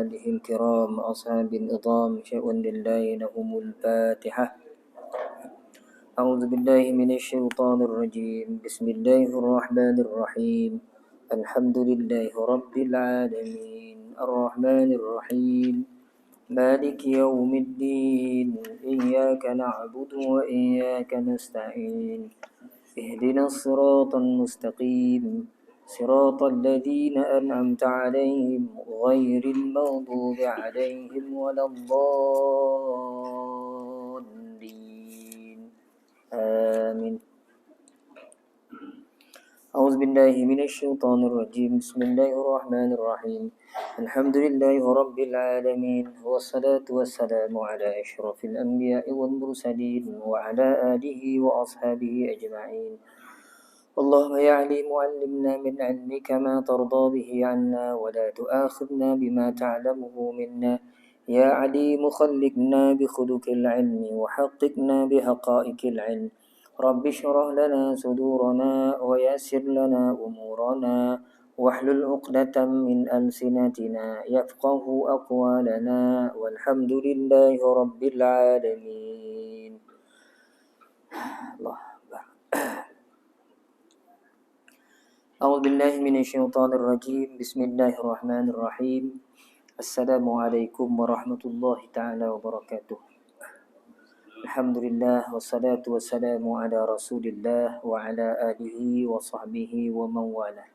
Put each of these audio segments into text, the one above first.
آله الكرام أصحاب النظام شأن لله لهم الفاتحة. أعوذ بالله من الشيطان الرجيم. بسم الله الرحمن الرحيم. الحمد لله رب العالمين الرحمن الرحيم مالك يوم الدين إياك نعبد وإياك نستعين اهدنا الصراط المستقيم صراط الذين أنعمت عليهم غير المغضوب عليهم ولا الضالين آمين. أعوذ بالله من الشيطان الرجيم. بسم الله الرحمن الرحيم. الحمد لله رب العالمين والصلاة والسلام على أشرف الأنبياء والمرسلين وعلى آله وأصحابه أجمعين. اللهم يا عليم علمنا من علمك ما ترضى به عنا ولا تؤاخذنا بما تعلمه منا. يا عليم خلقنا بخلق العلم وحققنا بحقائق العلم. رب اشرح لنا صدورنا ويسر لنا أمورنا واحلل عقدة من ألسنتنا يفقه أقوالنا والحمد لله رب العالمين. الله أكبر. أعوذ بالله من الشيطان الرجيم. بسم الله الرحمن الرحيم. السلام عليكم ورحمة الله تعالى وبركاته. الحمد لله والصلاة والسلام على رسول الله وعلى آله وصحبه ومن والاه.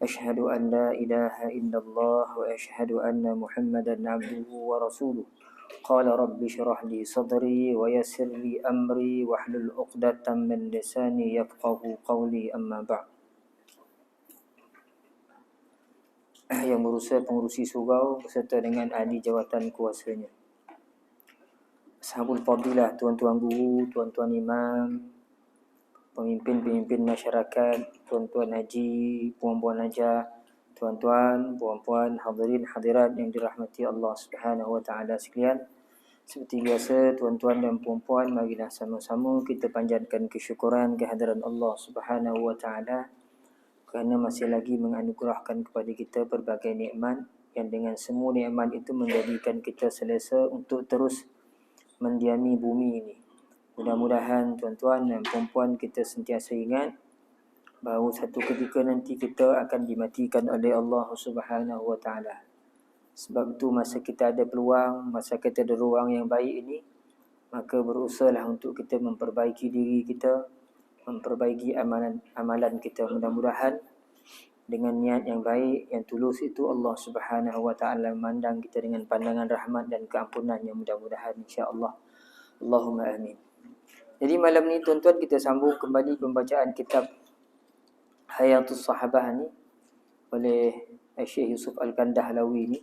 أشهد أن لا إله إلا الله وأشهد أن محمدا عبده ورسوله. قال رب اشرح لي صدري ويسر لي أمري واحلل عقدة من لساني يفقه قولي. أما بعد. Yang berusaha pengurusi surau beserta dengan ahli jawatan kuasanya, Ashabul Fadilah, tuan-tuan guru, tuan-tuan imam, pemimpin-pemimpin masyarakat, tuan-tuan haji, puan-puan haja, tuan-tuan, puan-puan, hadirin hadirat yang dirahmati Allah Subhanahu wa taala sekalian. Seperti biasa, tuan-tuan dan puan-puan, marilah sama-sama kita panjatkan kesyukuran kehadiran Allah Subhanahu wa taala kerana masih lagi menganugerahkan kepada kita pelbagai nikmat yang dengan semua nikmat itu menjadikan kita selesa untuk terus mendiami bumi ini. Mudah-mudahan tuan-tuan dan puan-puan kita sentiasa ingat bahawa satu ketika nanti kita akan dimatikan oleh Allah Subhanahu wa taala. Sebab itu masa kita ada peluang, masa kita ada ruang yang baik ini, maka berusahalah untuk kita memperbaiki diri kita, memperbaiki amalan kita. Mudah-mudahan dengan niat yang baik, yang tulus itu Allah Subhanahu wa taala memandang kita dengan pandangan rahmat dan keampunan yang mudah-mudahan insya-Allah. Allahumma amin. Jadi malam ni tuan-tuan kita sambung kembali pembacaan kitab Hayatus Sahabah ni oleh Syekh Yusuf Al-Kandahlawi ni.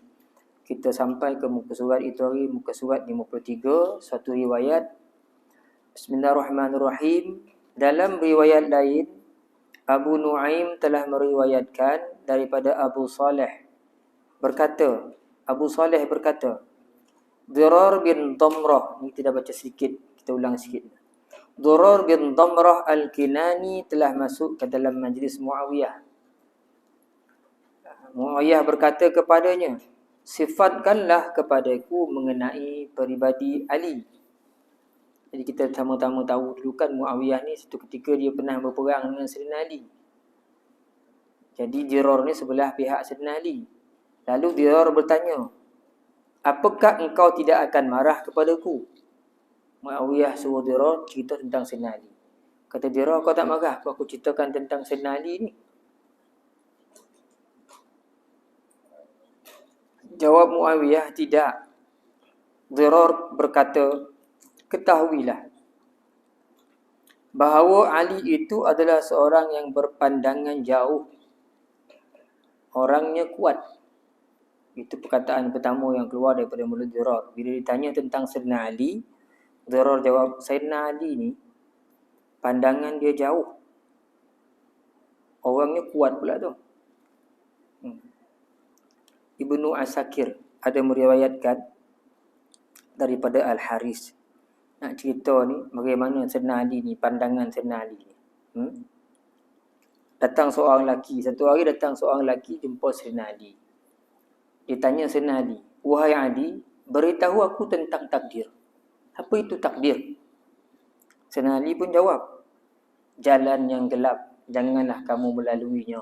Kita sampai ke muka surat itu hari, muka surat 53, satu riwayat. Bismillahirrahmanirrahim. Dalam riwayat lain, Abu Nuaim telah meriwayatkan daripada Abu Saleh berkata, Abu Saleh berkata, Dirar bin Damrah, ni kita baca sedikit, kita ulang sikit. Dirar bin Damrah Al-Kinani telah masuk ke dalam majlis Muawiyah. Muawiyah berkata kepadanya, sifatkanlah kepadaku mengenai peribadi Ali. Jadi kita sama-sama tahu dulu kan Muawiyah ni satu ketika dia pernah berperang dengan Sayyidina Ali. Jadi Dirar ni sebelah pihak Sayyidina Ali. Lalu Dirar bertanya, apakah engkau tidak akan marah kepadaku? Muawiyah suruh Dirar cerita tentang Sayyidina Ali. Kata Dirar, kau tak marah aku ceritakan tentang Sayyidina Ali ni? Jawab Muawiyah, tidak. Dirar berkata, ketahuilah bahawa Ali itu adalah seorang yang berpandangan jauh. Orangnya kuat. Itu perkataan pertama yang keluar daripada mulut Dirar. Bila ditanya tentang Sayyidina Ali, Dirar jawab, Sayyidina Ali ni pandangan dia jauh. Orangnya kuat pula tu. Ibnu Asakir ada meriwayatkan daripada Al-Haris. Nak cerita ni bagaimana Sayyidina Ali ni, pandangan Sayyidina Ali ni. Datang seorang lelaki, satu hari datang seorang lelaki jumpa Sayyidina Ali. Dia tanya Sayyidina Ali, wahai Ali, beritahu aku tentang takdir. Apa itu takdir? Sayyidina Ali pun jawab, jalan yang gelap, janganlah kamu melaluinya.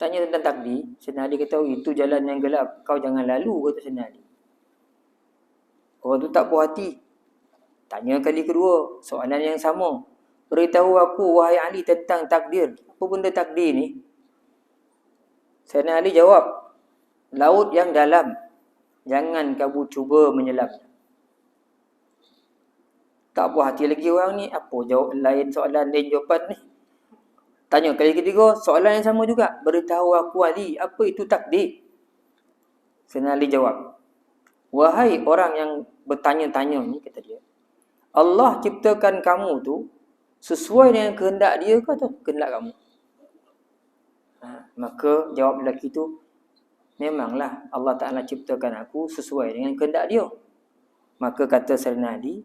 Tanya tentang takdir, Sayyidina Ali kata, itu jalan yang gelap, kau jangan lalu, kata Sayyidina Ali. Orang tu tak puas hati. Tanya kali kedua, soalan yang sama. Beritahu aku, wahai Ali, tentang takdir. Apa benda takdir ni? Sayyidina Ali jawab, laut yang dalam, jangan kamu cuba menyelam. Tak puas hati lagi orang ni. Apa jawab lain soalan, lain jawapan ni? Tanya kali ketiga, soalan yang sama juga. Beritahu aku Ali, apa itu takdir? Sayyidina Ali jawab, wahai orang yang bertanya-tanya ni, kata dia, Allah ciptakan kamu tu sesuai dengan kehendak dia ke atau kehendak kamu? Maka jawab lelaki tu, memanglah Allah Ta'ala ciptakan aku sesuai dengan kehendak dia. Maka kata Sayyidina Ali,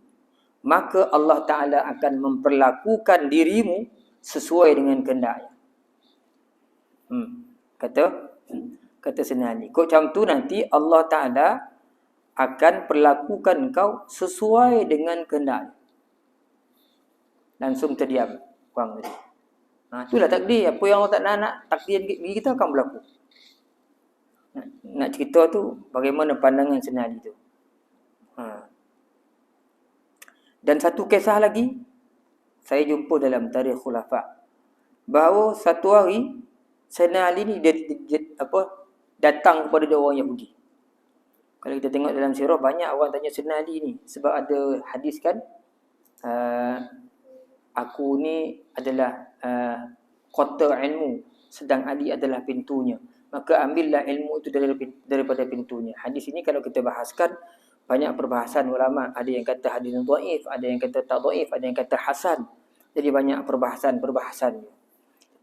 maka Allah Ta'ala akan memperlakukan dirimu sesuai dengan kehendaknya. Kata Sayyidina Ali, kau macam tu nanti Allah Ta'ala akan perlakukan kau sesuai dengan kehendak. Langsung terdiam orang tadi. Itulah takdir. Apa yang Allah Ta'ala nak takdir bagi kita akan berlaku. Nak cerita tu bagaimana pandangan Sayyidina Ali tu. Dan satu kisah lagi saya jumpa dalam Tarikh Khulafa, bahawa satu hari Sayyidina Ali ni dia datang kepada orang Yahudi. Kalau kita tengok dalam sirah, banyak orang tanya Sayyidina Ali ni. Sebab ada hadis kan, aku ni adalah kota ilmu, sedang Ali adalah pintunya. Maka ambillah ilmu itu daripada pintunya. Hadis ini kalau kita bahaskan, banyak perbahasan ulama. Ada yang kata hadis dhaif, ada yang kata tak dhaif, ada yang kata hasan. Jadi banyak perbahasan.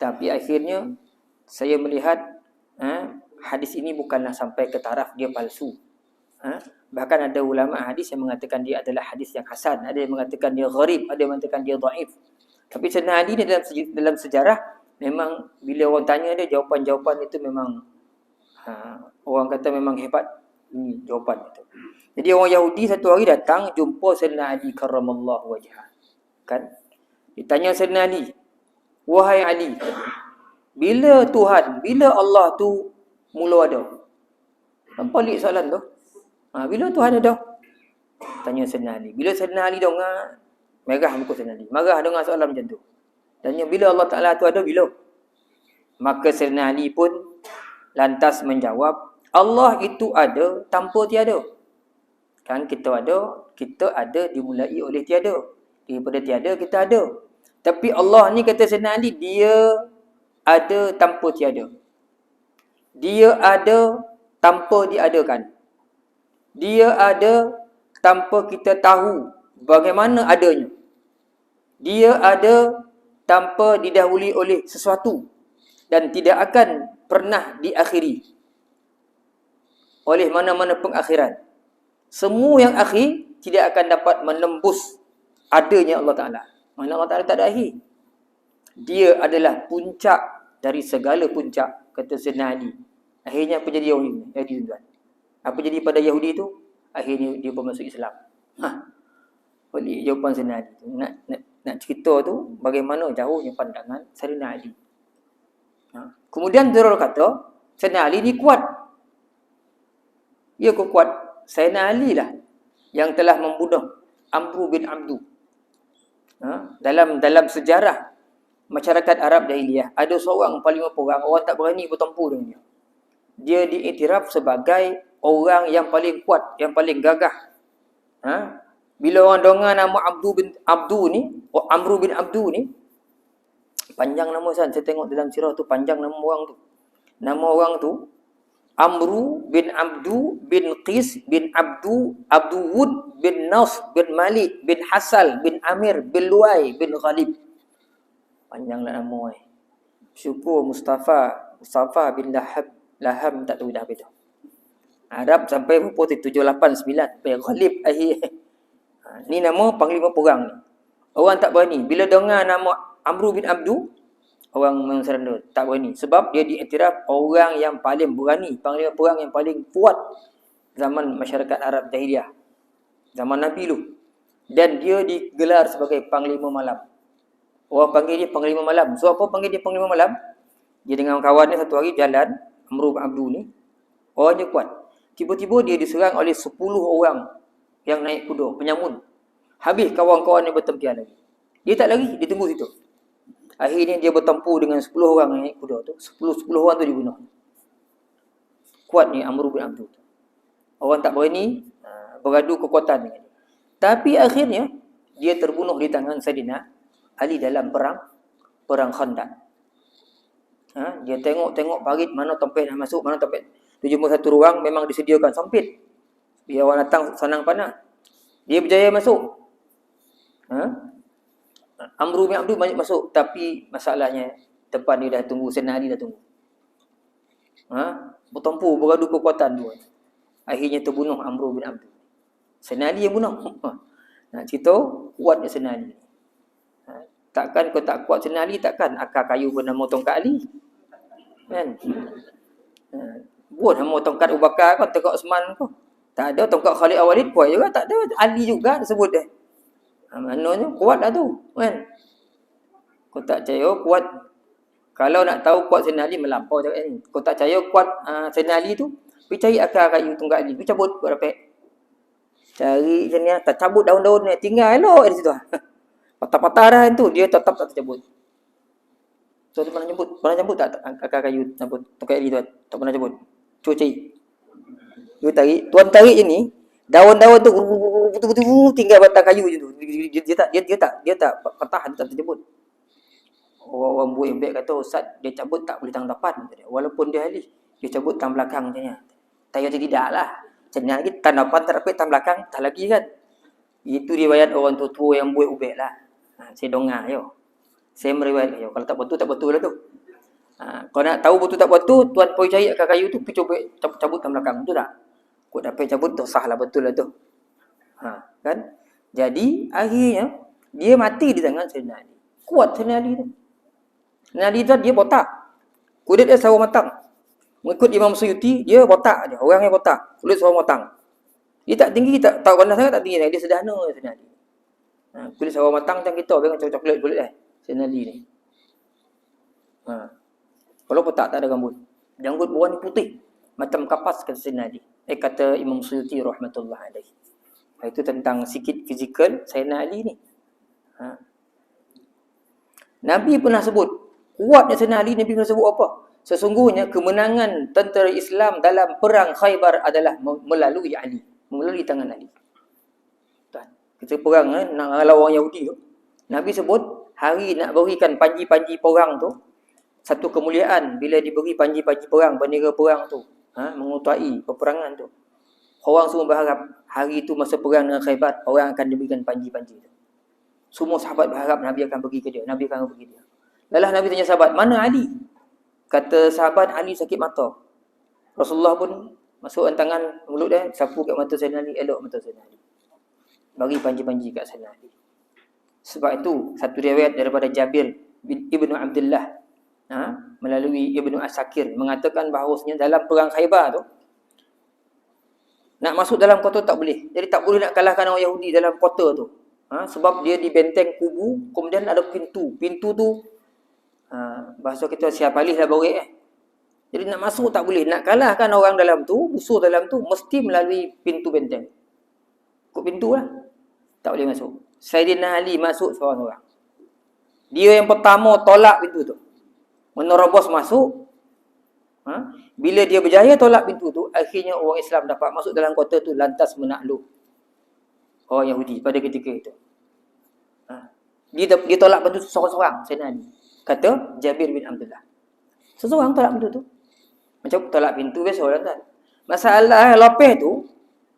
Tapi akhirnya saya melihat hadis ini bukanlah sampai ke taraf dia palsu. Bahkan ada ulama hadis yang mengatakan dia adalah hadis yang hasan, ada yang mengatakan dia gharib, ada yang mengatakan dia dhaif. Tapi Sayyidina Ali dalam sejarah memang bila orang tanya dia, jawapan-jawapan itu memang orang kata memang hebat ini jawapan itu. Jadi orang Yahudi satu hari datang jumpa Sayyidina Ali karramallahu wajhah. Kan? Ditanya Sayyidina Ali, wahai Ali, bila Allah tu mula ada? Pelik soalan tu. Bila Tuhan ada? Tanya Sayyidina Ali. Bila Sayyidina Ali dengar, merah muka Sayyidina Ali. Marah dengar soalan macam tu. Tanya bila Allah Ta'ala tu ada, bila? Maka Sayyidina Ali pun lantas menjawab, Allah itu ada tanpa tiada. Kan kita ada dimulai oleh tiada. Daripada tiada kita ada. Tapi Allah ni kata Sayyidina Ali, dia ada tanpa tiada. Dia ada tanpa diadakan. Dia ada tanpa kita tahu bagaimana adanya. Dia ada tanpa didahului oleh sesuatu dan tidak akan pernah diakhiri oleh mana-mana pengakhiran. Semua yang akhir tidak akan dapat menembus adanya Allah Ta'ala. Mana Allah Ta'ala tak ada akhir. Dia adalah puncak dari segala puncak, kata Sayyidina Ali. Akhirnya apa jadi Yahudi tuan? Apa jadi pada Yahudi tu? Akhirnya dia pun masuk Islam. Boleh jawapan Sayyidina Ali tu. Nak cerita tu bagaimana jauhnya pandangan Sayyidina Ali. Kemudian dia kata Sayyidina Ali ni kuat. Ya kuat. Sayyidina Ali lah yang telah membunuh Amru bin Abdu. Dalam sejarah masyarakat Arab Jahiliyah, ada seorang 45 orang, orang tak berani bertempur dengan dia. Dia diiktiraf sebagai orang yang paling kuat, yang paling gagah. Bila orang dengar nama Amru bin Abdu ni, panjang nama saya tengok dalam sirah tu, panjang nama orang tu. Nama orang tu Amru bin Abdu bin Qis bin Abduwud bin Nas bin Malik bin Hasal bin Amir bin Luai bin Ghalib. Panjanglah nama ni. Syukur Mustafa bin Laham tak tahu dah apa itu. Arab sampai berapa 789 sampai Ghalib akhir. Ni nama panglima perang ni. Orang tak berani bila dengar nama Amru bin Abdu, orang surrender, tak berani sebab dia diiktiraf orang yang paling berani, panglima perang yang paling kuat zaman masyarakat Arab Jahiliyah. Zaman Nabi dulu. Dan dia digelar sebagai Panglima Malam. Orang panggil dia Panglima Malam. So apa panggil dia Panglima Malam? Dia dengan kawan dia satu hari jalan, Amr bin Abdul ni. Orangnya kuat. Tiba-tiba dia diserang oleh 10 orang yang naik kuda, penyamun. Habis kawan-kawan dia bertempian lagi. Dia tak lari, dia tunggu situ. Akhirnya dia bertempur dengan 10 orang yang naik kuda tu. 10 orang tu dibunuh. Kuat ni Amr bin Abdul. Orang tak berani beradu kekuatan dengan dia. Tapi akhirnya dia terbunuh di tangan Saidina Ali dalam perang Khandaq. Dia tengok parit mana tempat nak masuk, mana tempat. Dia jumpa satu ruang memang disediakan sempit. Biar orang datang senang panah. Dia berjaya masuk. Amr bin Abdul banyak masuk, tapi masalahnya depan dia dah tunggu, Saidina Ali dah tunggu. Bertempur, beradu kekuatan dua. Akhirnya terbunuh Amr bin Abdul. Saidina Ali yang bunuh. Nak cerita kuatnya Saidina Ali. Takkan kau tak kuat Saidina Ali, takkan akar kayu pun nama tongkat Ali. Kan? Buat nama tongkat Abu Bakar kau, tongkat Osman kau. Tak ada tongkat Khalid Al-Walid kuat juga, tak ada. Ali juga disebut dia. Maknanya kuat dah tu, kan? Kau tak percaya kuat. Kalau nak tahu kuat Saidina Ali melampau cakap ni. Kau tak percaya kuat Saidina Ali tu, pergi cari akar kayu tongkat Ali, pergi cabut buat rapek. Cari macam ni, tak cabut daun-daun ni, tinggal elok di situ. Patah-patah dah tu, dia tetap tak tercabut. So, tu pernah jemput tak akar kayu tongkat Ali tu? Tak pernah jemput. Cuba cari. Dia tarik, tuan tarik je ni, daun-daun tu betul-betul tinggal batang kayu je tu. Dia tak patah, dia tak terjebut. Orang buat yang baik kata, Ustaz, dia cabut tak boleh tangan depan. Walaupun dia ahli, dia cabut tangan belakang macam ni. Tanya tidak lah. Macam ni lagi, tangan depan tak dapat, tangan belakang tak lagi kan. Itu riwayat orang tua-tua yang buat ubek lah. Saya dengar je. Saya meriwayat je. Kalau tak betul lah tu. Kalau nak tahu betul tak betul, tuan pergi cari akar kayu tu, pergi cuba cabut tangan belakang. Betul tak? Kau dapat cabut tu, sah lah, betul lah tu. Kan? Jadi, akhirnya, dia mati di tangan Saidina Ali. Kuat Saidina Ali tu. Saidina Ali tu, dia botak. Kulit dia sawo matang. Mengikut Imam Suyuti, dia botak je. Orang yang botak. Kulit sawo matang. Dia tak tinggi, tak rendah sangat, tak tinggi. Dia sederhana Saidina Ali. Kulit sawo matang macam kita, dengan coklat kulit Saidina Ali ni. Kalau botak tak ada rambut. Janggut berwarna putih. Macam kapas kata Saidina Ali. Kata Imam Suyuti rahmatullah alaihi. Itu tentang sikit fizikal Saidina Ali ni. Nabi pernah sebut, kuatnya Saidina Ali, Nabi pernah sebut apa? Sesungguhnya kemenangan tentera Islam dalam perang Khaybar adalah melalui Ali, melalui tangan Ali. Kita perang nak lawan orang Yahudi tu, Nabi sebut hari nak berikan panji-panji perang tu, satu kemuliaan bila diberi panji-panji perang, bendera perang tu, mengutai peperangan tu. Orang semua berharap hari itu masa perang dengan Khaybar, orang akan diberikan panji-panji tu. Semua sahabat berharap Nabi akan pergi ke dia, Nabi akan pergi dia. Lalu Nabi tanya sahabat, mana Ali? Kata sahabat, Ali sakit mata. Rasulullah pun masukkan tangan mulut dia, sapu kat mata Saidina Ali, elok mata Saidina Ali. Bagi panji-panji kat Saidina Ali. Sebab itu, satu riwayat daripada Jabir bin Ibnu Abdullah, melalui Ibnu Asakir, mengatakan bahawasanya dalam perang Khaybar tu, nak masuk dalam kota tak boleh. Jadi tak boleh nak kalahkan orang Yahudi dalam kota tu. Sebab dia di benteng kubu, kemudian ada pintu. Pintu tu, bahasa kita siap alih lah borek Jadi nak masuk tak boleh. Nak kalahkan orang dalam tu, musuh dalam tu, mesti melalui pintu benteng. Kut pintu lah. Tak boleh masuk. Saidina Ali masuk seorang-seorang. Dia yang pertama tolak pintu tu. Menerobos masuk. Bila dia berjaya tolak pintu tu, akhirnya orang Islam dapat masuk dalam kota tu, lantas menakluk orang Yahudi pada ketika itu. Dia tolak pintu tu seorang-seorang, Saidina Ali. Kata Jabir bin Abdullah. Seseorang tolak pintu tu. Macam tolak pintu biasa orang kan. Masalah lepas tu,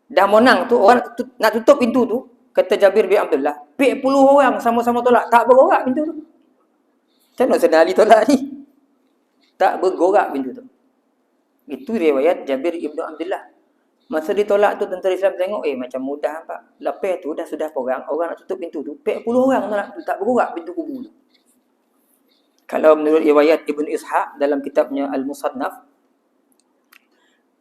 dah menang tu, orang nak tutup pintu tu, kata Jabir bin Abdullah, 40 orang sama-sama tolak, tak bergerak pintu tu. Macam mana Saidina Ali tolak ni? Tak bergerak pintu tu. Itu riwayat Jabir ibn Abdullah. Masa ditolak tu, tentera Islam tengok, macam mudah pak. Lepas tu dah sudah orang nak tutup pintu tu, 40 orang tak bergerak pintu kubu tu. Kalau menurut riwayat Ibn Ishaq dalam kitabnya Al-Musannaf,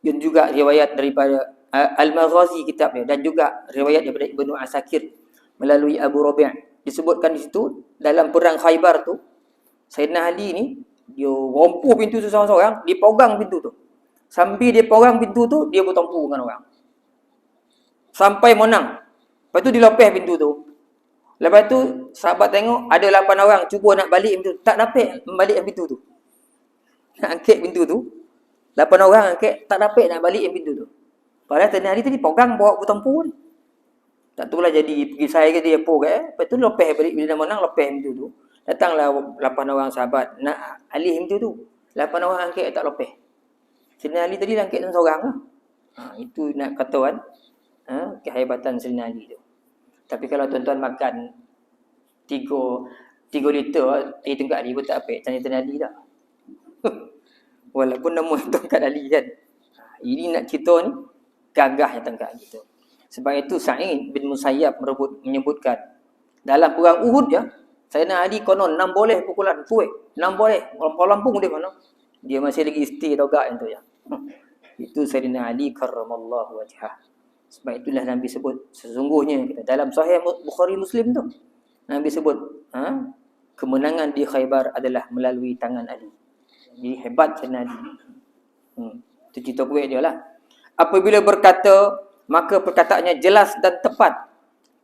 dan juga riwayat daripada Al-Maghazi kitab dia, dan juga riwayat daripada Ibnu Asakir melalui Abu Rabi', disebutkan di situ dalam perang Khaybar tu, Sayyidina Ali ni dia rompuh pintu tu seorang-seorang, dia pegang pintu tu. Sambil dia pegang pintu tu, dia bertempur dengan orang. Sampai menang. Lepas tu dia lepeh pintu tu. Lepas tu sahabat tengok ada 8 orang cuba nak balik pintu, tak dapat balik pintu tu. Nak angkat pintu tu, 8 orang angkat, tak dapat nak balik pintu tu. Padahal Sayyidina Ali tadi pegang bawa bertempur ni. Tak tahulah jadi pergi saya ke dia apa ke. Lepas tu lepeh balik, bila dah menang lepeh pintu tu. Datanglah 8 orang sahabat nak alih pintu tu. 8 orang angkat tak lepeh. Sayyidina Ali tadi angkat seorang lah. Itu nak kata kan, kehebatan Sayyidina Ali tu. Tapi kalau tuan-tuan makan 3 liter air tungkat Ali pun tak apa, Sayyidina Ali dah. Walaupun nama tungkat Ali kan. Ini nak cerita ni gagahnya tungkat Ali tu. Sebab itu Sa'id bin Musayyab menyebutkan dalam perang Uhud ya, Sayyidina Ali konon 6 boleh pukulan kuat, 6 boleh. Orang Lampung dia mana? Dia masih lagi stay togak yang tu ya. Itu Sayyidina Ali karramallahu wajhah. Sebab itulah Nabi sebut sesungguhnya kita dalam Sahih Bukhari Muslim tu, Nabi sebut kemenangan di Khaybar adalah melalui tangan Ali. Jadi hebat Sayyidina Ali. Itu cerita kuat dia lah. Apabila berkata, maka perkataannya jelas dan tepat.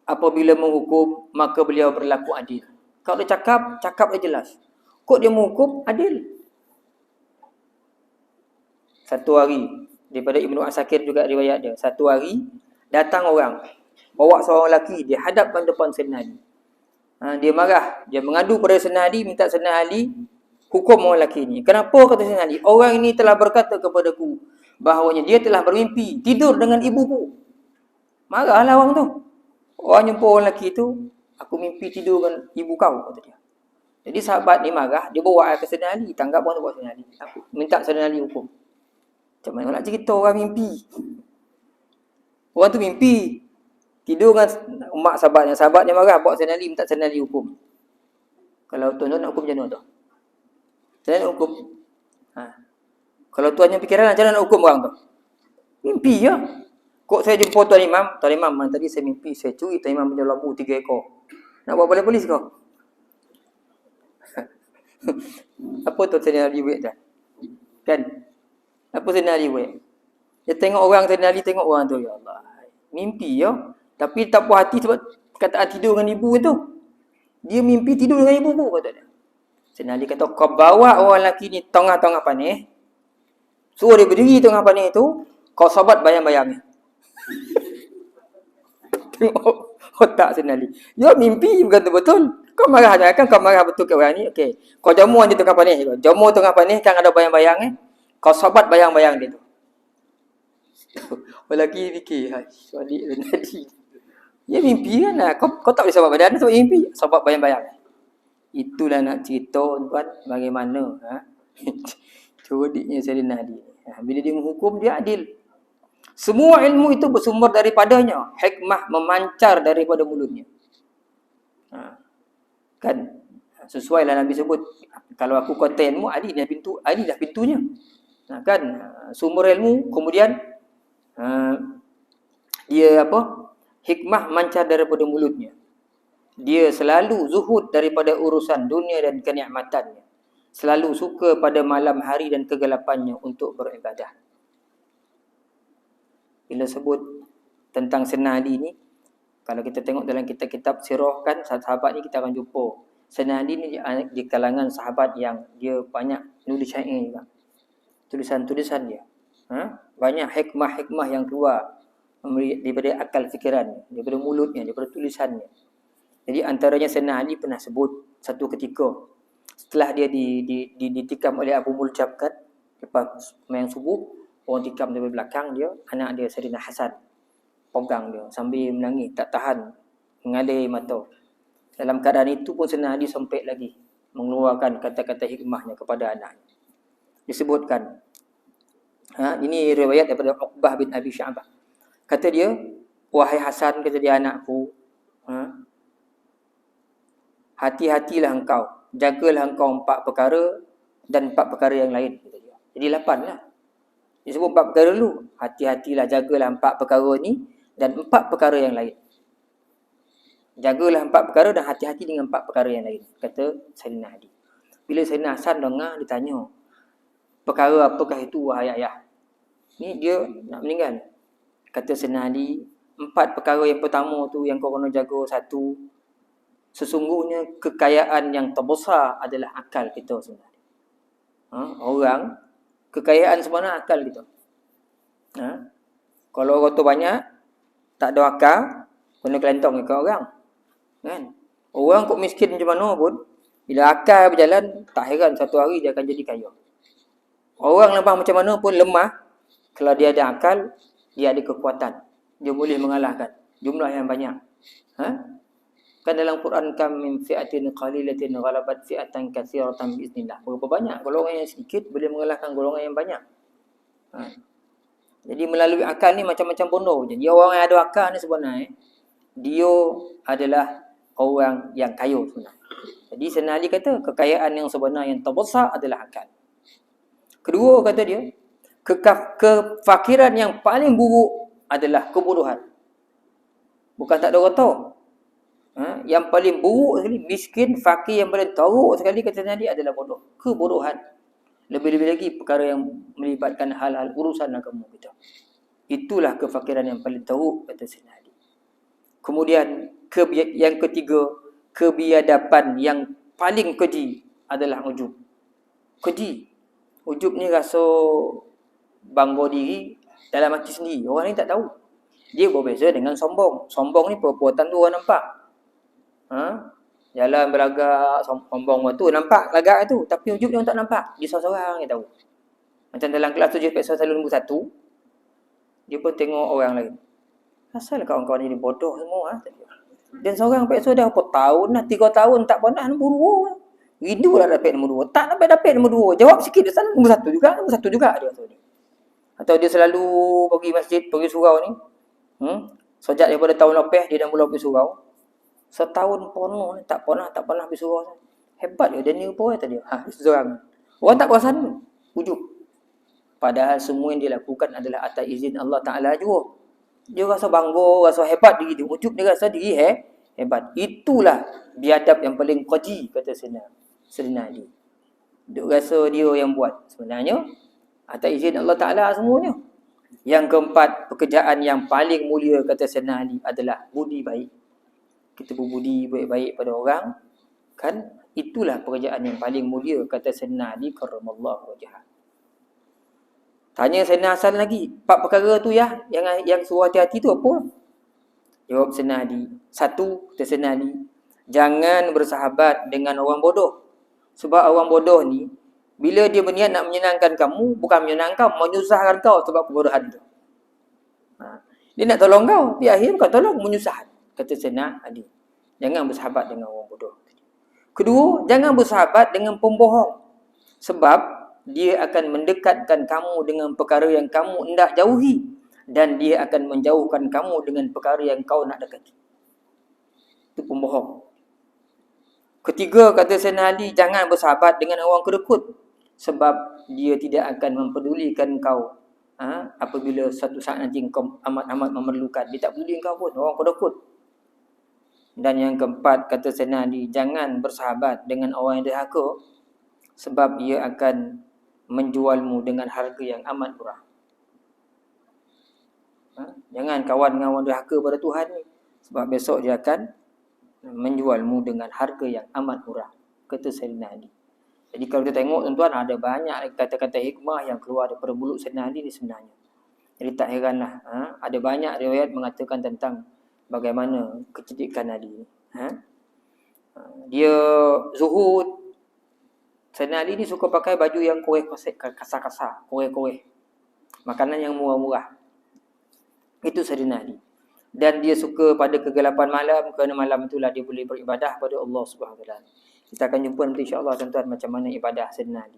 Apabila menghukum, maka beliau berlaku adil. Kalau dia cakap dia jelas. Kok dia menghukum, adil. Satu hari, daripada Ibnu Asakir juga riwayat dia. Satu hari, datang orang. Bawa seorang lelaki, dia hadapkan depan Sayyidina Ali. Dia marah. Dia mengadu pada Sayyidina Ali, minta Sayyidina Ali hukum orang lelaki ni. Kenapa kata Sayyidina Ali? Orang ini telah berkata kepadaku bahawanya dia telah bermimpi tidur dengan ibuku. Marahlah orang tu. Orang jumpa orang lelaki tu, aku mimpi tidur dengan ibu kau, kata dia. Jadi sahabat ni marah, dia bawa ke Sayyidina Ali, tanggap orang tu bawa Sayyidina Ali. Aku minta Sayyidina Ali hukum. Macam mana nak cerita orang mimpi? Orang tu mimpi tidur dengan mak sahabatnya. Sahabatnya marah, bawa Sayyidina Ali, minta Sayyidina Ali hukum. Kalau tuan-tuan nak hukum macam mana tu? Saya nak hukum. Kalau tuannya fikiran macam mana nak hukum orang tu? Mimpi ya. Kok saya jumpa Tuan Imam tadi saya mimpi saya curi Tuan Imam punya lampu 3 ekor. Nak bawa balik polis kau? Apa tu Sayyidina Ali buat dah? Kan? Apa Sayyidina Ali buat? Dia tengok orang, Sayyidina Ali tengok orang tu, ya Allah. Mimpi ya. Tapi tak puas hati sebab perkataan tidur dengan ibu tu. Dia mimpi tidur dengan ibu tu, kata dia. Sayyidina Ali kata, kau bawa orang lelaki ni tengah-tengah panih. Suruh dia berdiri tengah panih tu, kau sabat bayang-bayang ni. Tengok otak Sayyidina Ali. Ya mimpi bukan betul. Kau marah kan, kau marah betul ke orang ni. Okey. Kau jamu dia tengah panih. Jamu tengah panih kan ada bayang-bayang ni. Kau sabat bayang-bayang dia tu. Lelaki fikir, hai, soalik Sayyidina Ali. Ya mimpi kan lah. Kau tak boleh sabat badan sebab mimpi. Sabat bayang-bayang. Itulah nak cerita tuan bagaimana cerdiknya Sayyidina Ali. Bila dia menghukum, dia adil. Semua ilmu itu bersumber daripadanya. Hikmah memancar daripada mulutnya. Kan? Sesuai lah Nabi sebut. Kalau aku kata ilmu, Ali dah pintunya. Kan? Sumber ilmu, kemudian dia apa? Hikmah mancar daripada mulutnya. Dia selalu zuhud daripada urusan dunia dan kenikmatannya. Selalu suka pada malam hari dan kegelapannya untuk beribadah. Bila sebut tentang Sayyidina Ali ni, kalau kita tengok dalam kitab-kitab sirah kan, sahabat ni kita akan jumpa. Sayyidina Ali ni di kalangan sahabat yang dia banyak nulis syair juga. Tulisan-tulisan dia. Banyak hikmah-hikmah yang keluar daripada akal fikirannya, daripada mulutnya, daripada tulisannya. Jadi antaranya Sayyidina Ali pernah sebut satu ketika setelah dia ditikam oleh Abu Muljam kan, lepas main subuh, orang tikam dari belakang dia, anak dia Sayyidina Hasan pegang dia sambil menangis, tak tahan, mengalir mata. Dalam keadaan itu pun Sayyidina Ali sampai lagi mengeluarkan kata-kata hikmahnya kepada anaknya. Disebutkan, ini riwayat daripada Uqbah bin Abi Sya'bah. Kata dia, wahai Hasan, kata dia, anakku, hati-hatilah engkau, jagalah engkau 4 perkara dan 4 perkara yang lain. Jadi 8 lah. Dia sebut 4 perkara dulu. Hati-hatilah, jagalah 4 perkara ni dan 4 perkara yang lain. Jagalah 4 perkara dan hati-hati dengan 4 perkara yang lain, kata Sayyidina Ali. Bila Sayyidina Hasan dengar, dia tanya, perkara apakah itu wahai ayah? Ni dia nak meninggal. Kata Sayyidina Ali, 4 perkara yang pertama tu yang kau kena jaga. Satu, sesungguhnya kekayaan yang terbesar adalah akal kita sebenarnya. Orang, kekayaan sebenarnya akal kita. Kalau orang tu banyak, tak ada akal, kena kelentong ke orang. Kan? Orang kok miskin macam mana pun, bila akal berjalan, tak heran satu hari dia akan jadi kaya. Orang lemah macam mana pun lemah, kalau dia ada akal, dia ada kekuatan. Dia boleh mengalahkan jumlah yang banyak. Kan dalam Quran, kam min fi'atin qalilatin ghalabat fi'atan katsiratan biiznillah. Berapa banyak golongan yang sedikit boleh mengalahkan golongan yang banyak. Jadi melalui akal ni macam-macam bodoh. Jadi orang yang ada akal ni sebenarnya, dia adalah orang yang kaya sebenarnya. Jadi Sayyidina Ali kata, kekayaan yang sebenar yang terbesar adalah akal. Kedua, kata dia, kefakiran yang paling buruk adalah kebodohan. Bukan tak ada orang tahu. Yang paling buruk sekali, miskin, fakir yang paling teruk sekali, kata Sayyidina Ali, adalah bodoh. Kebodohan. Lebih-lebih lagi perkara yang melibatkan hal-hal urusan agama kita. Itulah kefakiran yang paling teruk, kata Sayyidina Ali. Kemudian yang ketiga, kebiadaban yang paling keji adalah ujub. Keji. Ujub ni rasa bangga diri dalam hati sendiri. Orang ni tak tahu. Dia berbeza dengan sombong. Sombong ni perbuatan tu orang nampak. Jalan berlagak, sombong tu nampak lagak tu. Tapi ujub dia orang tak nampak. Dia seorang-seorang yang tahu. Macam dalam kelas 7 PES selalu nombor 1, dia pun tengok orang lain. Asal kawan-kawan ni bodoh semua. Dan seorang PES dah berapa tahun dah, 3 tahun tak pernah nombor 2. Rindu lah dapat nombor 2. Tak dapat nombor 2. Jawab sikit, dia sana nombor 1 juga. Nombor 1 juga dia. Atau dia selalu pergi masjid, pergi surau ni. Sejak daripada tahun lepas, dia dah mula pergi surau. Setahun penuh ni, tak pernah pergi surau. Hebat dia ni apa tadi. Seorang. Orang tak perasan ujub. Padahal semua yang dia lakukan adalah atas izin Allah Ta'ala juga. Dia rasa bangga, rasa hebat diri dia. Ujub dia rasa diri hebat. Itulah biadab yang paling keji, kata Sayyidina Ali. Dia rasa dia yang buat. Sebenarnya, atas izin Allah Ta'ala semuanya. Yang keempat, pekerjaan yang paling mulia, kata Sayyidina Ali, adalah budi baik. Kita berbudi baik-baik pada orang. Kan? Itulah pekerjaan yang paling mulia, kata Sayyidina Ali karramallahu wajhah. Tanya Sayyidina Hasan lagi, 4 perkara tu ya, yang suruh hati-hati tu apa? Jawab Sayyidina Ali. 1, kata Sayyidina Ali, jangan bersahabat dengan orang bodoh. Sebab orang bodoh ni, bila dia berniat nak menyenangkan kamu, bukan menyenangkan kau, menyusahkan kau sebab kebodohan tu. Dia nak tolong kau, di akhir bukan tolong, menyusahkan. Kata Sayyidina Ali, jangan bersahabat dengan orang bodoh. Kedua, jangan bersahabat dengan pembohong. Sebab dia akan mendekatkan kamu dengan perkara yang kamu hendak jauhi. Dan dia akan menjauhkan kamu dengan perkara yang kau nak dekati. Itu pembohong. Ketiga, kata Sayyidina Ali, jangan bersahabat dengan orang kedekut. Sebab dia tidak akan mempedulikan kau apabila satu saat nanti kau amat-amat memerlukan. Dia tak peduli kau pun, orang kedekut. Dan yang keempat, kata Sayyidina Ali, jangan bersahabat dengan orang yang derhaka. Sebab dia akan menjualmu dengan harga yang amat murah. Jangan kawan dengan orang derhaka pada Tuhan ni. Sebab besok dia akan menjualmu dengan harga yang amat murah. Kata Sayyidina Ali. Jadi kalau kita tengok tuan-tuan, ada banyak kata-kata hikmah yang keluar daripada mulut Sayyidina Ali ni sebenarnya. Jadi tak heranlah. Ada banyak riwayat mengatakan tentang bagaimana kecerdikan Ali ni. Dia zuhud. Sayyidina Ali ni suka pakai baju yang kueh kasar-kasar, kueh-kueh. Makanan yang murah-murah. Itu Sayyidina Ali. Dan dia suka pada kegelapan malam, kerana malam itulah dia boleh beribadah pada Allah Subhanahu Wa Taala. Kita akan jumpa nanti insya-Allah tuan-tuan macam mana ibadah Sayyidina Ali.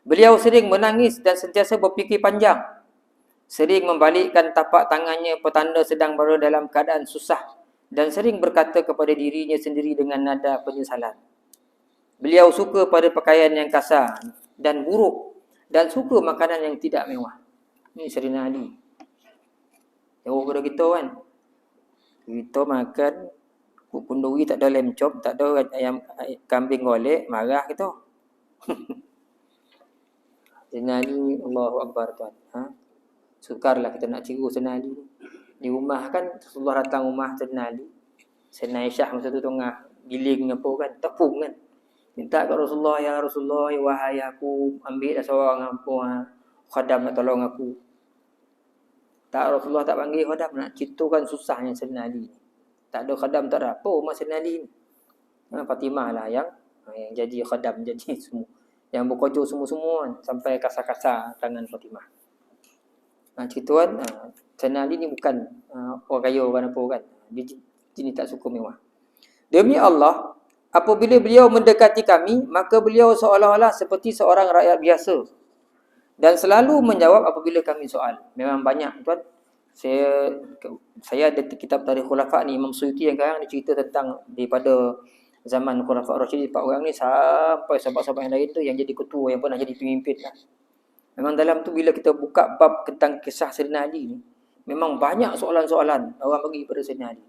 Beliau sering menangis dan sentiasa berfikir panjang. Sering membalikkan tapak tangannya petanda sedang berada dalam keadaan susah. Dan sering berkata kepada dirinya sendiri dengan nada penyesalan. Beliau suka pada pakaian yang kasar dan buruk dan suka makanan yang tidak mewah. Ni Sayyidina Ali. Jauh pada kita kan. Kita makan kunduri tak ada lem chop, tak ada ayam kambing golek, marah kita. Sayyidina Ali, Allahu Akbar tuan. Sukarlah kita nak ciru Sayyidina Ali. Di rumah kan Rasulullah datang rumah Sayyidina Ali. Sayyidina Aisyah masa tu tengah giling apa kan, tepung kan. Minta kat Rasulullah, ya Rasulullah, wahai aku ambil dah seorang apa khadam nak tolong aku. Tak, Rasulullah tak panggil khadam, nak ceritakan susahnya Sayyidina Ali. Tak ada khadam, tak ada apa rumah Sayyidina Ali ni. Fatimah lah yang jadi khadam, jadi semua. Yang berkocok semua-semua kan, sampai kasar-kasar tangan Fatimah. Cerita kan, Sayyidina Ali ni bukan orang kaya orang apa kan. Dia jenis tak suka mewah. Demi Allah, apabila beliau mendekati kami, maka beliau seolah-olah seperti seorang rakyat biasa. Dan selalu menjawab apabila kami soal. Memang banyak tuan. Saya ada kitab Tarikh Khulafa ni, Imam Suyuti yang sekarang dia cerita tentang daripada zaman Khulafa Rasyidin, 4 orang ni sampai sahabat-sahabat yang lain tu yang jadi ketua, yang pernah jadi pemimpin lah. Memang dalam tu bila kita buka bab tentang kisah Sayyidina Ali ni, memang banyak soalan-soalan orang bagi pada Sayyidina Ali.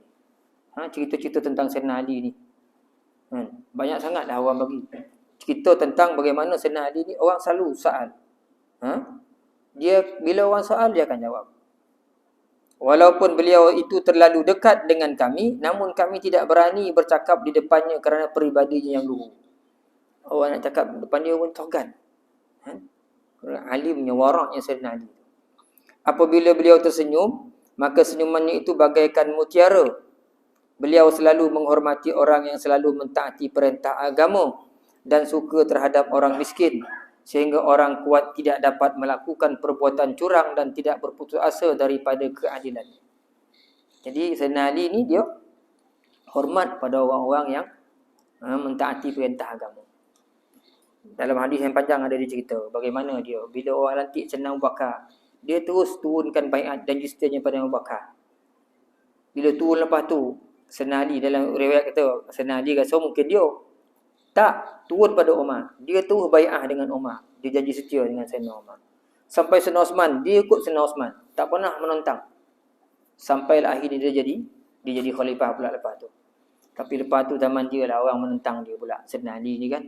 Cerita-cerita tentang Sayyidina Ali ni. Banyak sangatlah orang bagi. Cerita tentang bagaimana Sayyidina Ali ni orang selalu soal. Dia bila orang soal dia akan jawab. Walaupun beliau itu terlalu dekat dengan kami, namun kami tidak berani bercakap di depannya kerana peribadinya yang luhur. Orang nak cakap depan dia pun togan. Alimnya, waraknya Sayyidina Ali. Apabila beliau tersenyum, maka senyumannya itu bagaikan mutiara. Beliau selalu menghormati orang yang selalu mentaati perintah agama dan suka terhadap orang miskin, sehingga orang kuat tidak dapat melakukan perbuatan curang dan tidak berputus asa daripada keadilan. Jadi Sayyidina Ali ni dia hormat pada orang-orang yang mentaati perintah agama. Dalam hadis yang panjang ada dicerita bagaimana dia bila orang lantik senang bakar, dia terus turunkan baiat dan justinya pada Abu Bakar. Bila turun lepas tu, Sayyidina Ali dalam riwayat kata Sayyidina Ali rasa mungkin dia tak turun pada Umar. Dia terus bai'ah dengan Umar. Dia janji setia dengan Sayyidina Umar. Sampai Sayyidina Osman, dia ikut Sayyidina Osman. Tak pernah menentang. Sampailah akhirnya dia jadi khalifah pula lepas tu. Tapi lepas tu zaman dia lah orang menentang dia pula. Sayyidina Ali ni kan.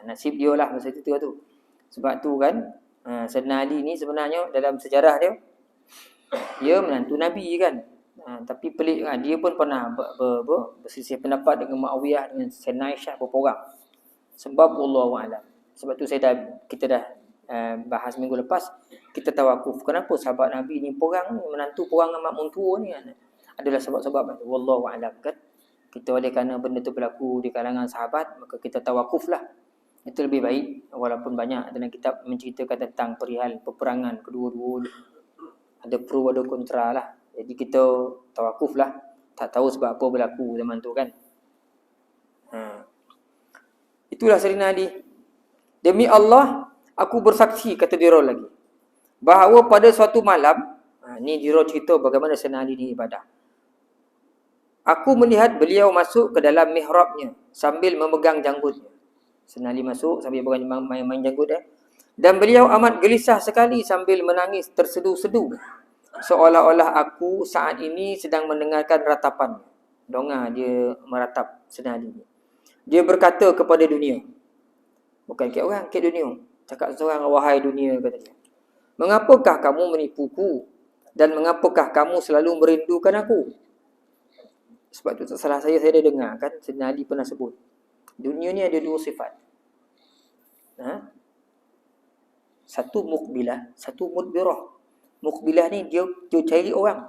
Nasib dia lah masa tu. Sebab tu kan, Sayyidina Ali ni sebenarnya dalam sejarah dia menantu Nabi kan. Tapi pelik kan, dia pun pernah bersisih pendapat dengan Muawiyah, dengan Sayyidina Aisyah beberapa orang. Sebab Allahu a'lam. Sebab tu kita dah bahas minggu lepas, kita tawakuf. Kenapa sahabat Nabi ni perang ni, menantu perang dengan makmum tua ni kan? Adalah sebab-sebab Wallahu a'lam kan. Kita oleh kerana benda tu berlaku di kalangan sahabat, maka kita tawakuflah. Itu lebih baik. Walaupun banyak dalam kitab menceritakan tentang perihal peperangan kedua-dua ni. Ada pro ada kontra lah. Jadi kita tawakuflah. Tak tahu sebab apa berlaku zaman tu kan. Itulah Sayyidina Ali. Demi Allah, aku bersaksi, kata Diro lagi, bahawa pada suatu malam, ni Diro cerita bagaimana Sayyidina Ali ni ibadah. Aku melihat beliau masuk ke dalam mihrabnya sambil memegang janggutnya. Sayyidina Ali masuk sambil main janggut Dan beliau amat gelisah sekali sambil menangis tersedu-sedu. Seolah-olah aku saat ini sedang mendengarkan ratapan. Dongah dia meratap Sayyidina Ali. Dia berkata kepada dunia. Bukan kat orang, kat dunia. Cakap seorang, wahai dunia, kata dia. Mengapakah kamu menipuku? Dan mengapakah kamu selalu merindukan aku? Sebab tu tak salah saya dah dengar kan. Sayyidina Ali pernah sebut. Dunia ni ada 2 sifat. Satu mukbilah, satu mudbirah. Mukbilah ni dia cari orang.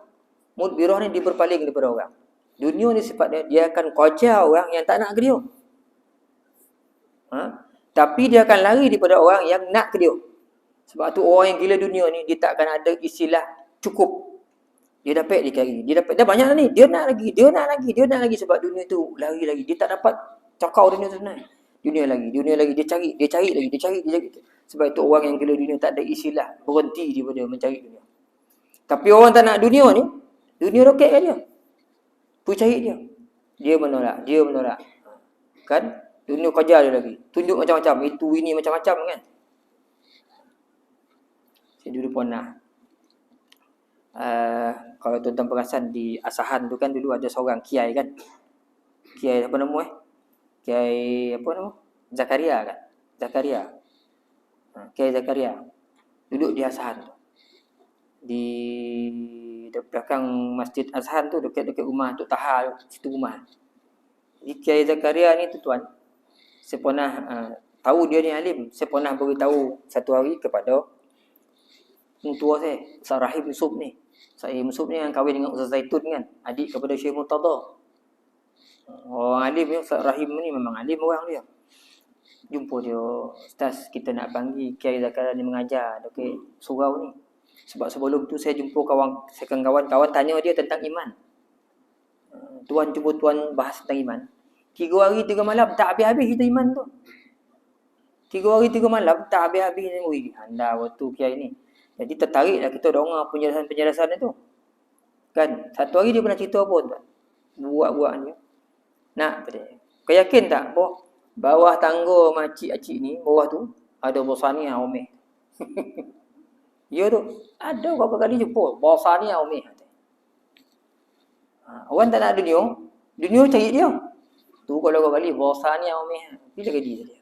Mudbirah ni dia berpaling daripada orang. Dunia ni sifat dia akan qajar orang yang tak nak ke dia. Tapi dia akan lari daripada orang yang nak ke dia. Sebab tu orang yang gila dunia ni, dia tak akan ada istilah cukup. Dia dapat dia cari. Dia dapat dah banyak dah ni. Dia nak lagi sebab dunia tu lari lagi. Dia tak dapat cakau dunia tu sebenarnya. Dunia lagi. Dia cari lagi. Sebab itu orang yang gila dunia tak ada istilah berhenti daripada mencari dunia. Tapi orang tak nak dunia ni, dunia roket kan dia. Pergi cari dia. Dia menolak. Kan? Dunia kejar dia lagi. Tunjuk macam-macam. Itu, ini, macam-macam kan. Saya dulu pernah Kalau tuan-tuan perasan di Asahan tu kan dulu ada seorang kiai kan. Kiai apa nama Kiai apa nama? Zakaria kan? Zakaria. Kiai Zakaria. Duduk di Asahan tu. Di belakang Masjid Asahan tu dekat-dekat rumah Tok Taha, situ rumah. Jadi Kiai Zakaria ni tu tuan, saya pernah tahu dia ni alim. Saya pernah beritahu satu hari kepada tua saya, Ustaz Rahim Yusuf ni. Ustaz Rahim Yusuf ni yang kahwin dengan Ustaz Zaitun kan, adik kepada Syekh Murtada. Orang alim ni, Ustaz Rahim ni memang alim orang dia. Jumpa dia, Ustaz kita nak panggil Kiai Zakaria ni mengajar dekat surau ni. Sebab sebelum tu saya jumpa kawan-kawan tanya dia tentang iman. Tuan cuba tuan bahas tentang iman. 3 hari 3 malam tak habis-habis kita iman tu. 3 hari 3 malam tak habis-habis ni. Ui, anda waktu kiai ni. Jadi tertariklah kita dengar penjelasan itu. Kan? Satu hari dia pernah cerita apa tuan? Buat-buat ni. Nak kata. Kau yakin tak? Bawah tangga makcik-acik ni, bawah tu ada bosania omeh. Ya tu. Ada berapa kali jumpa bosania omeh. Orang tak nak dunia cari dia. Tu kalau kali bosania omeh. Bila gaji dia?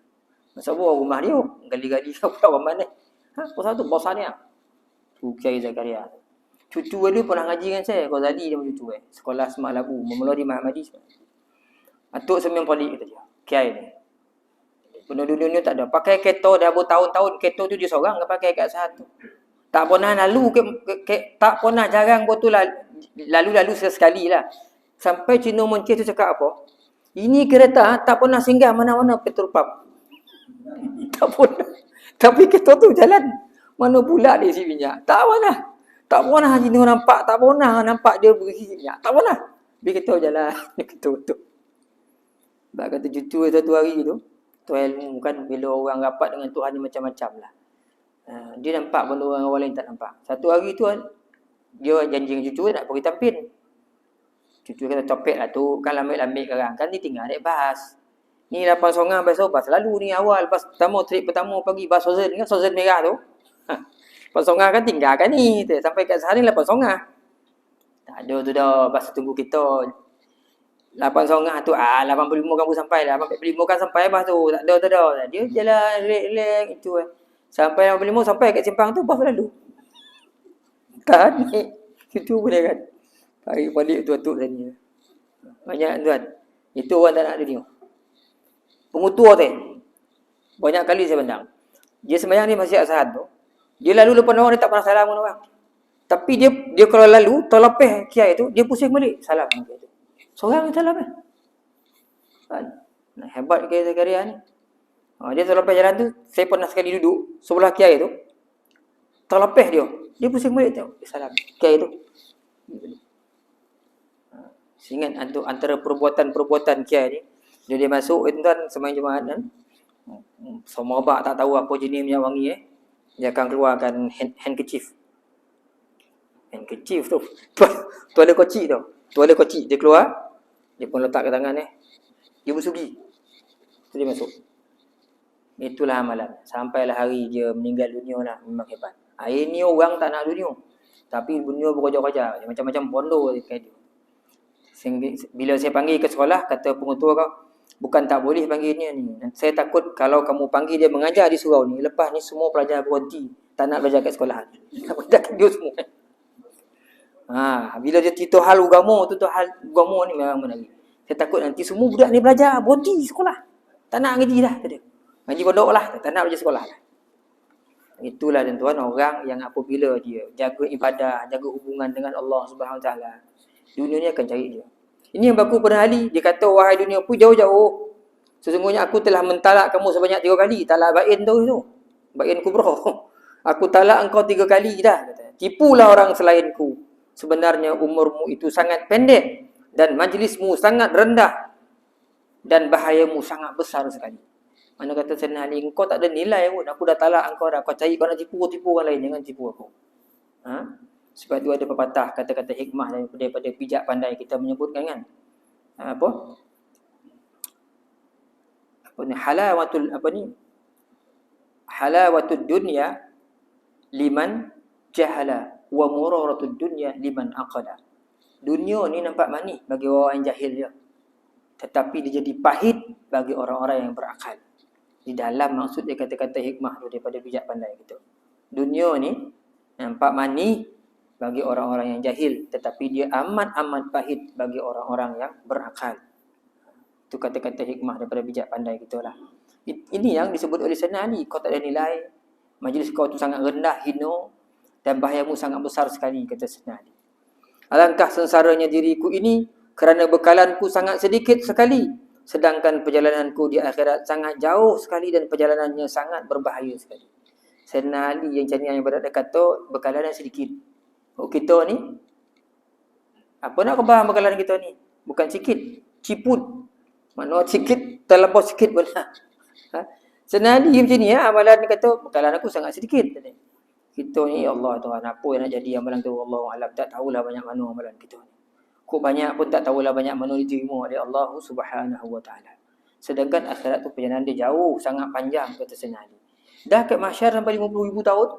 Masa rumah dia, gali-gali orang mana? Pasal tu bosania. Tu Kiai Zakaria. Cucu dia pernah ngaji dengan saya, Ghazali dia cucu sekolah Semak Labu, memula di Mahmadi. Atuk Sembilan Polik kata dia. Kiai ni. Benda dunia tak ada. Pakai kereta dah bertahun-tahun, kereta tu dia seorang enggak pakai kat satu. Tak pernah lalu tak pernah jarang betul lalu sesekali lah. Sampai Cina Monceh tu cakap apa? Ini kereta tak pernah singgah mana-mana petrol pump. Tak pernah. Tapi kereta tu jalan. Mana pula dia isi minyak? Tak pernah. Tak pernah Cina nampak. Tak pernah nampak dia berisi minyak. Tak pernah. Dia kereta jalan. Dia kereta betul. Sebab kata cucu satu hari tu. Tu ilmu kan bila orang rapat dengan Tuhan ni macam-macam lah. Dia nampak benda orang lain tak nampak. Satu hari tu dia janji dengan cucu nak pergi tampin. Cucu kata copet lah tu. Kan lamik-lamik sekarang. Kan dia tinggal naik bas. Ni 8 songang bas lalu ni awal. Bas pertama, trip pertama pagi. Bas Sozen kan. Sozen merah tu. 8 songang kan tinggalkan ni. Sampai kat sana 8 songang. Tak ada tu dah. Bas tunggu kita. 8 songang tu. 85 kamu sampai lah. 45 kan sampai bas tu. Tak ada. Dia jalan relax itu Sampai 85 sampai kat simpang tu. Bas lalu. Tak naik. Itu boleh kan. Tarik balik tu atuk tadi. Banyak tuan. Itu orang tak nak dunia. Pengutua tu. Banyak kali saya pandang. Dia sembahyang ni masjid Asahan tu. Dia lalu depan orang, dia tak pernah salam dengan orang. Tapi dia kalau lalu, terlepeh kiai tu, dia pusing balik. Salam. Seorang yang salam Nah, hebat Kiai Zakaria ni. Dia terlepeh jalan tu, saya pernah sekali duduk sebelah kiai tu. Terlepeh dia. Dia pusing balik tengok. Dia salam. Kiai tu. Ingat antara perbuatan kiai ni, dia masuk tuan sembahyang Jumaat kan. Semua abak tak tahu apa jenis minyak wangi dia akan keluarkan handkerchief. Handkerchief tu. Tuala kocik tu. Tuala kocik dia keluar, dia pun letak ke tangan dia bersugi. Tu dia masuk. Itulah amalan. Sampailah hari dia meninggal dunia lah. Memang hebat. Ini orang tak nak dunia. Tapi dunia bekerja-kerja. Macam-macam bondo dekat dia. Bila saya panggil ke sekolah, kata pengutua kau, bukan tak boleh panggil dia ni. Saya takut kalau kamu panggil dia mengajar di surau ni, lepas ni semua pelajar berhenti. Tak nak belajar kat sekolah. Tak belajar kat dia semua. Bila dia cerita hal agama tu, hal agama ni memang menarik. Saya takut nanti semua budak ni belajar, berhenti sekolah. Tak nak ngaji dah. Ngaji pondok lah. Tak nak belajar sekolah lah. Itulah tuan-tuan orang yang apabila dia jaga ibadah, jaga hubungan dengan Allah Subhanahu Wa Taala, dunia ni akan cari dia. Ini yang berlaku pada Ali. Dia kata, wahai dunia pun jauh-jauh. Sesungguhnya aku telah mentalak kamu sebanyak 3 kali. Talak bain tu. Bain kubra. Aku talak engkau 3 kali dah. Tipulah orang selainku. Sebenarnya umurmu itu sangat pendek. Dan majlismu sangat rendah. Dan bahayamu sangat besar sekali. Mana kata Sayyidina Ali, engkau tak ada nilai pun. Aku dah talak engkau dah. Kau cari kau nak tipu orang lain. Jangan tipu aku. Sebab itu ada pepatah kata-kata hikmah daripada pijak pandai kita menyebutkan kan. Apa ni halawatul dunya liman jahala wa muraratud dunya liman aqala. Dunia ni nampak manis bagi orang yang jahil je. Tetapi dia jadi pahit bagi orang-orang yang berakal. Di dalam maksud dia kata-kata hikmah tu daripada bijak pandai gitu. Dunia ni nampak manis bagi orang-orang yang jahil, tetapi dia amat-amat pahit bagi orang-orang yang berakal. Itu kata-kata hikmah daripada bijak pandai gitulah. Ini yang disebut oleh Sayyidina Ali, kau tak ada nilai, majlis kau tu sangat rendah, hina, dan bahayamu sangat besar sekali, kata Sayyidina Ali. Alangkah sengsaranya diriku ini kerana bekalanku sangat sedikit sekali, sedangkan perjalananku di akhirat sangat jauh sekali dan perjalanannya sangat berbahaya sekali. Sayyidina Ali yang macam yang berat dia kata bekalan sedikit. Oh, kita ni apa nak kebah bekalan kita ni? Bukan sikit, ciput. Maknanya sikit terlampau sikit pun. Sayyidina Ali macam ni amalan dia kata bekalan aku sangat sedikit. Kita ni ya Allah Tuhan, apa yang nak jadi amalan tu Allahu a'lam, tak tahulah banyak mana amalan kita ni. Kok banyak pun tak tahulah banyak mana diterima oleh Allah Subhanahu wa taala. Sedangkan akhirat tu perjalanan dia jauh, sangat panjang, kata Sayyidina Ali. Dah kat mahsyar sampai 50,000 tahun.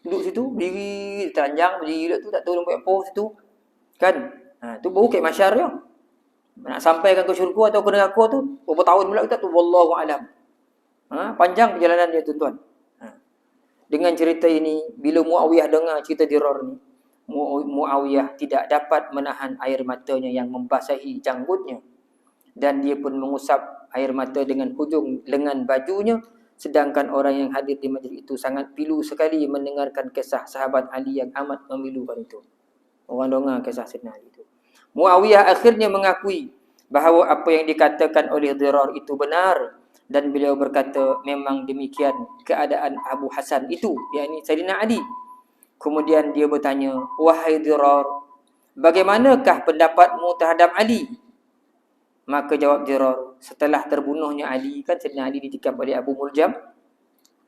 Duduk situ, berdiri telanjang, berdiri tu tak tahu buat apa situ. Kan? Tu baru kat mahsyar dia. Nak sampaikan ke syurga atau ke neraka tu berapa tahun pula kita tu wallahu a'lam. Panjang perjalanan dia tuan-tuan. Dengan cerita ini, bila Muawiyah dengar cerita Dirar ni, Muawiyah tidak dapat menahan air matanya yang membasahi janggutnya. Dan dia pun mengusap air mata dengan hujung lengan bajunya. Sedangkan orang yang hadir di majlis itu sangat pilu sekali mendengarkan kisah sahabat Ali yang amat memilukan itu. Orang dengar kisah Sayyidina Ali itu. Muawiyah akhirnya mengakui bahawa apa yang dikatakan oleh Dirar itu benar. Dan beliau berkata, memang demikian keadaan Abu Hasan itu, yakni Sayyidina Ali. Kemudian dia bertanya, wahai Dirar, bagaimanakah pendapatmu terhadap Ali? Maka jawab Dirar, setelah terbunuhnya Ali, kan Sayyidina Ali ditikam oleh Abu Muljam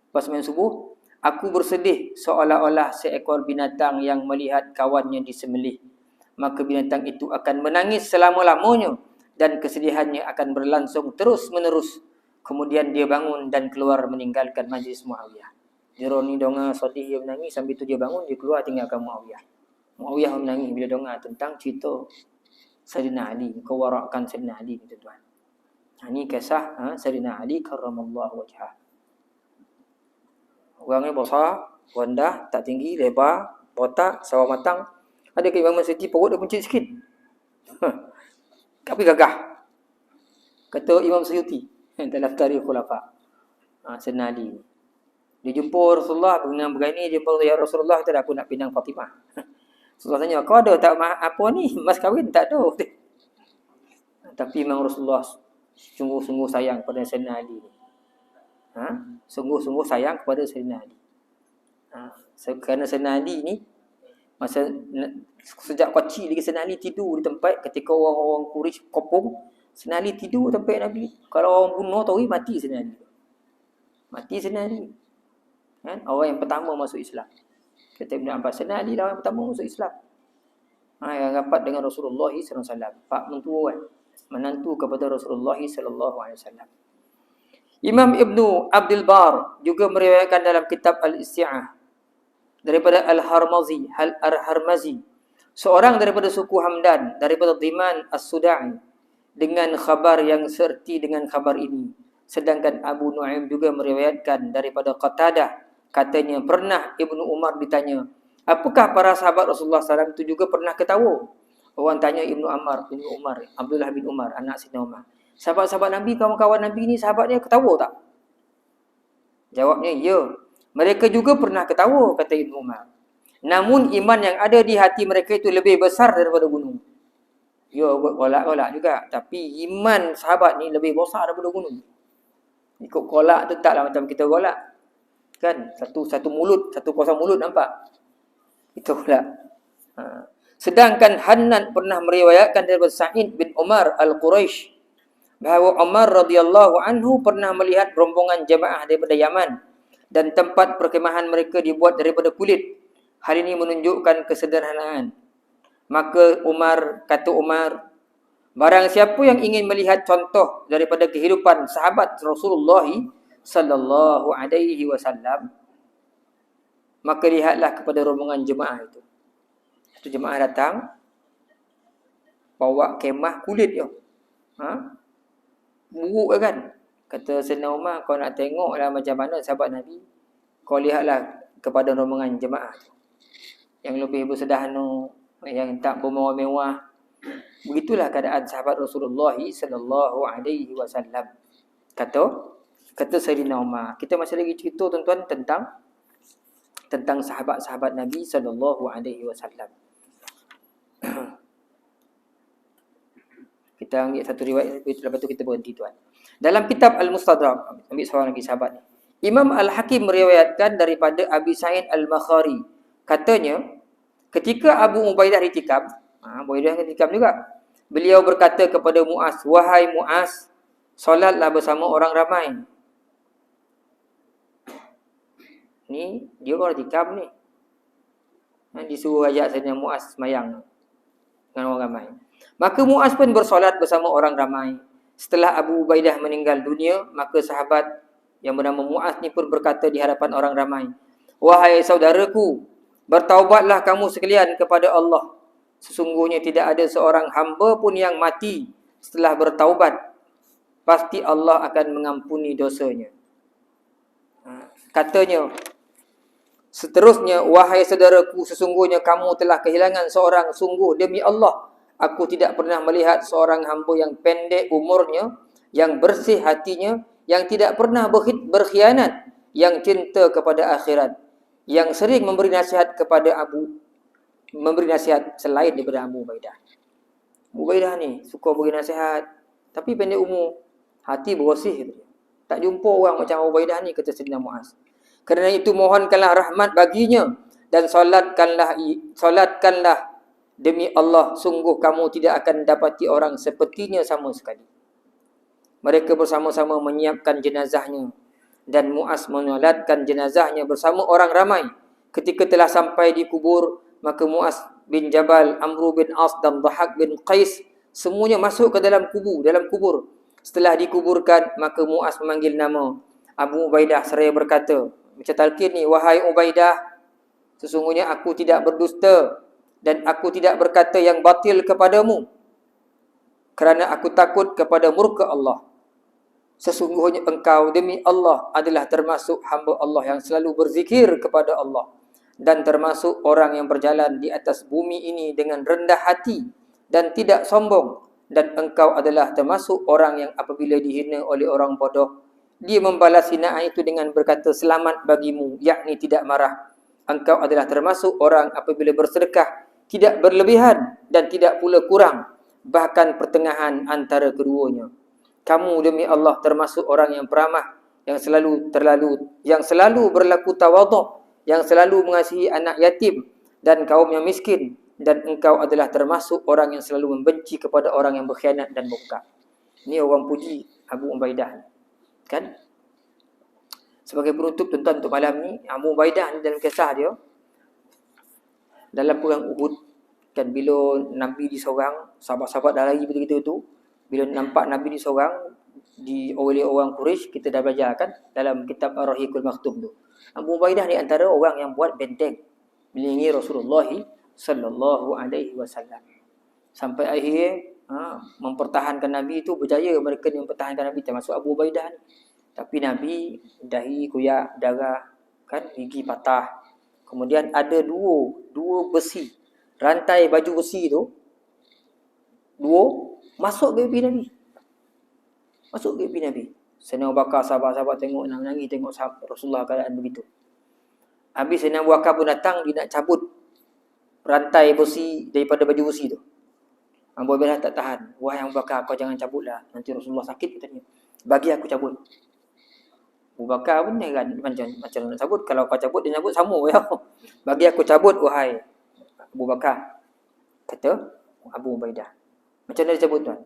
pas main subuh, aku bersedih seolah-olah seekor binatang yang melihat kawannya disembelih. Maka binatang itu akan menangis selama-lamanya dan kesedihannya akan berlangsung terus-menerus. Kemudian dia bangun dan keluar meninggalkan majlis Muawiyah. Dirar ni dengar sedih, dia menangis, sambil tu dia bangun, dia keluar tinggalkan Muawiyah. Muawiyah menangis bila dengar tentang cerita Sayyidina Ali, kewarakan Sayyidina Ali, tuan-tuan. Ini kisah Sayyidina Ali karramallahu wajhah. Orangnya besar, rendah, tak tinggi, lebar, botak, sawo matang. Ada ke Imam Suyuti perut dia puncit sikit. Tapi gagah. Kata Imam Suyuti dalam Tarikh Khulafa. Sayyidina Ali. Dia jumpa Rasulullah dengan begini, dia jumpa ya Rasulullah, kata aku nak pinang Fatimah. Rasulullah tanya, kau ada tak apa ni? Mas kahwin? Tak ada. Tapi memang Rasulullah sungguh-sungguh sayang pada Sayyidina Ali. Sungguh-sungguh sayang kepada Sayyidina Ali. Kerana Sayyidina Ali ni masa sejak kecil lagi Sayyidina Ali tidur di tempat ketika orang-orang Quraisy kopong, Sayyidina Ali tidur tempat Nabi. Kalau orang bunuh tahu mati Sayyidina Ali. Mati Sayyidina Ali. Kan? Orang yang pertama masuk Islam. Kata Ibn Abbas, Sayyidina Ali lah orang pertama masuk Islam. Yang rapat dengan Rasulullah SAW. Pak mentua kan? Menantu kepada Rasulullah SAW. Imam Ibnu Abdul Bar juga meriwayatkan dalam kitab Al-Isti'ah daripada Al-Harmazi, seorang daripada suku Hamdan, daripada Dhiman As-Suda'i, dengan khabar yang serti dengan khabar ini. Sedangkan Abu Nu'aim juga meriwayatkan daripada Qatadah, katanya pernah Ibnu Umar ditanya, apakah para sahabat Rasulullah SAW itu juga pernah ketawa? Orang tanya Ibnu Umar, Abdullah bin Umar, anak Sayyidina Umar, sahabat-sahabat Nabi, kawan-kawan Nabi ni sahabatnya ketawa tak? Jawabnya, ya. Mereka juga pernah ketawa, kata Ibnu Umar. Namun iman yang ada di hati mereka itu lebih besar daripada gunung. Ya, golak-golak juga. Tapi iman sahabat ni lebih besar daripada gunung. Ikut golak tu taklah macam kita golak. Kan? Satu mulut, satu kosong mulut nampak. Itu golak. Sedangkan Hannan pernah meriwayatkan daripada Sa'id bin Umar Al-Quraisy bahawa Umar radhiyallahu anhu pernah melihat rombongan jemaah daripada Yaman dan tempat perkemahan mereka dibuat daripada kulit. Hal ini menunjukkan kesederhanaan. Maka kata Umar, barang siapa yang ingin melihat contoh daripada kehidupan sahabat Rasulullah sallallahu alaihi wasallam, maka lihatlah kepada rombongan jemaah itu. Satu jemaah datang, bawa kemah kulit dia. Buruk kan? Kata Sayyidina Umar, kau nak tengoklah macam mana sahabat Nabi, kau lihatlah kepada rombongan jemaah tu. Yang lebih bersederhana, yang tak bermewah-mewah. Begitulah keadaan sahabat Rasulullah sallallahu alaihi wasallam. Kata Sayyidina Umar. Kita masih lagi cerita tuan-tuan tentang sahabat-sahabat Nabi sallallahu alaihi wasallam. Kita ambil satu riwayat, lepas tu kita berhenti tuan. Dalam kitab Al-Mustadrak, ambil seorang lagi sahabat ni. Imam Al-Hakim meriwayatkan daripada Abi Sa'id Al-Makhari. Katanya, ketika Abu Ubaidah itikaf, Ubaidah itikaf juga. Beliau berkata kepada Muaz, wahai Muaz, solatlah bersama orang ramai. Ni dia orang itikaf ni. Disuruh ajak Sayyidina Muaz semayang dengan orang ramai. Maka Muaz pun bersolat bersama orang ramai. Setelah Abu Ubaidah meninggal dunia, maka sahabat yang bernama Muaz ni pun berkata di hadapan orang ramai, wahai saudaraku, bertaubatlah kamu sekalian kepada Allah. Sesungguhnya tidak ada seorang hamba pun yang mati setelah bertaubat. Pasti Allah akan mengampuni dosanya. Katanya, seterusnya, wahai saudaraku, sesungguhnya kamu telah kehilangan seorang. Sungguh demi Allah, aku tidak pernah melihat seorang hamba yang pendek umurnya, yang bersih hatinya, yang tidak pernah berkhianat, yang cinta kepada akhirat, yang sering memberi nasihat selain daripada Abu Ubaidah. Abu Ubaidah ni suka beri nasihat, tapi pendek umur, hati bersih. Tak jumpa orang macam Abu Ubaidah ni, kata Sayyidina Muaz. Kerana itu mohonkanlah rahmat baginya dan solatkanlah demi Allah, sungguh kamu tidak akan dapati orang sepertinya sama sekali. Mereka bersama-sama menyiapkan jenazahnya dan Muaz menyolatkan jenazahnya bersama orang ramai. Ketika telah sampai di kubur, maka Muaz bin Jabal, Amru bin As dan Dhahak bin Qais semuanya masuk ke dalam kubur. Setelah dikuburkan, maka Muaz memanggil nama Abu Ubaidah seraya berkata, macam talqin ni, wahai Ubaidah, sesungguhnya aku tidak berdusta dan aku tidak berkata yang batil kepadamu, kerana aku takut kepada murka Allah. Sesungguhnya engkau demi Allah adalah termasuk hamba Allah yang selalu berzikir kepada Allah, dan termasuk orang yang berjalan di atas bumi ini dengan rendah hati dan tidak sombong. Dan engkau adalah termasuk orang yang apabila dihina oleh orang bodoh, dia membalas hinaan itu dengan berkata selamat bagimu, yakni tidak marah. Engkau adalah termasuk orang apabila bersedekah tidak berlebihan dan tidak pula kurang, bahkan pertengahan antara keduanya. Kamu demi Allah termasuk orang yang peramah, yang selalu berlaku tawaduk, yang selalu mengasihi anak yatim dan kaum yang miskin, dan engkau adalah termasuk orang yang selalu membenci kepada orang yang berkhianat dan murka. Ini orang puji Abu Ubaidah, kan? Sebagai penutup tuan-tuan untuk malam ni, Abu Ubaidah ni dalam kisah dia, dalam perang Uhud, kan, bila Nabi disorang, sahabat-sahabat dah lari begitu tu, bila nampak Nabi disorang oleh orang Quraisy, kita dah belajar kan dalam kitab Ar-Rahiqul Maktum tu. Abu Ubaidah ni antara orang yang buat benteng melindungi Rasulullah sallallahu alaihi wasallam. Sampai akhir mempertahankan Nabi itu berjaya, mereka mempertahankan Nabi, termasuk Abu Ubaidah ni. Tapi Nabi dahi koyak, darah, kan, gigi patah. Kemudian ada dua besi, rantai baju besi tu, masuk ke pipi Nabi. Masuk ke pipi Nabi. Sayyidina Abu Bakar, sahabat-sahabat tengok, nangis tengok Rasulullah keadaan begitu. Habis Sayyidina Abu Bakar pun datang, dia nak cabut rantai besi daripada baju besi tu. Abu Ubaidah tak tahan. Wahai Abu Bakar, kau jangan cabutlah, nanti Rasulullah sakit, katanya. Bagi aku cabut. Abu Bakar pun heran, macam nak cabut. Kalau kau cabut, dia cabut sama ya. Bagi aku cabut, wahai Abu Bakar, kata Abu Ubaidah. Macam mana dia cabut tuan?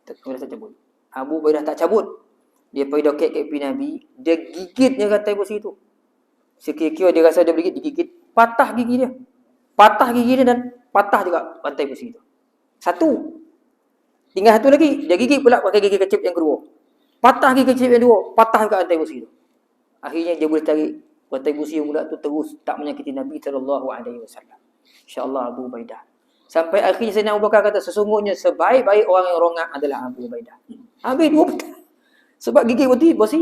Tak cabut. Abu Ubaidah tak cabut. Dia pergi doket ke pipi Nabi, dia gigitnya rantai besi tu. Sekira-kira dia rasa dia digigit, patah gigi dia. Patah gigi dia dan patah juga rantai besi tu. Satu. Tinggal satu lagi, dia gigit pula pakai gigi kecil yang kedua. Patah gigi kecil yang kedua, patah juga rantai besi tu. Akhirnya dia boleh tarik kontribusi budak tu terus tak menyakiti Nabi SAW. InsyaAllah Abu Ubaidah. Sampai akhirnya Sayyidina Abu Bakar kata, sesungguhnya sebaik-baik orang yang rongak adalah Abu Ubaidah. Habis 2 petang. Sebab gigi bosi.